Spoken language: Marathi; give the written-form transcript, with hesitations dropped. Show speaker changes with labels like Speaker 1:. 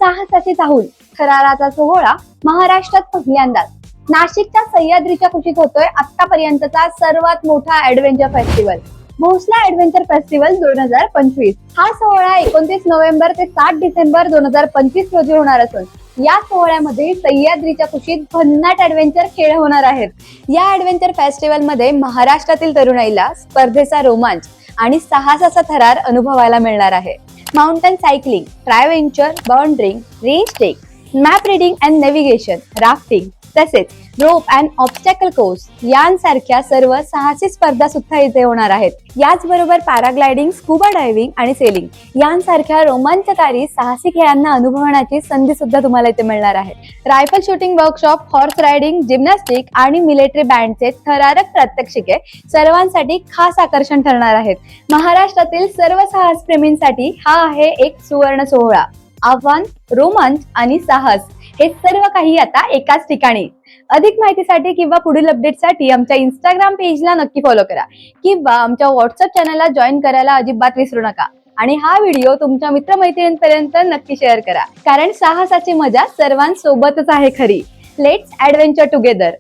Speaker 1: साहसाची चाहूल थराराचा सोहळा महाराष्ट्रात पहिल्यांदाच नाशिकच्या सह्याद्रीच्या कुशीत होतोय आतापर्यंतचा सर्वात मोठा adventure festival Bhosla adventure festival 2025। हा सोहळा 29 नोव्हेंबर ते 7 डिसेंबर 2025 रोजी होणार असून या सोहळ्यामध्ये सह्याद्रीच्या कुशीत भन्नाट ऍडव्हेंचर खेळ होणार आहेत। या ऍडव्हेंचर फेस्टिवल मध्ये महाराष्ट्रातील तरुणाईला स्पर्धेचा रोमांच आणि साहसाचा थरार अनुभवायला मिळणार आहे। माउंटन सायकलिंग, ट्रायव्हेंचर, bouldering, range tech, map reading and navigation, rafting तसेच रोप अँड ऑब्स्टॅकल कोर्स यांसारख्या सर्व साहसी स्पर्धा सुद्धा इथे होणार आहेत। याचबरोबर पॅराग्लायडिंग, स्कुबा डायव्हिंग आणि सेलिंग यांसारख्या रोमांचकारी साहसी खेळांना अनुभवण्याची संधी सुद्धा तुम्हाला इथे मिळणार आहे। Rifle shooting workshop, horse riding, gymnastic आणि मिलिटरी बँडचे थरारक प्रात्यक्षिके सर्वांसाठी खास आकर्षण ठरणार आहेत। महाराष्ट्रातील सर्व साहसप्रेमींसाठी हा आहे एक सुवर्ण सोहळा। आव्हान, रोमांच आणि साहस हे सर्व काही आता एकाच ठिकाणी। अधिक माहितीसाठी किंवा पुढील अपडेटसाठी आमच्या इंस्टाग्राम पेजला नक्की फॉलो करा किंवा आमच्या व्हॉट्सअप चॅनलला जॉईन करायला अजिबात विसरू नका। आणि हा व्हिडिओ तुमच्या मित्रमैत्रिणींपर्यंत नक्की शेअर करा, कारण साहसाची मजा सर्वांसोबतच आहे खरी। Let's adventure together.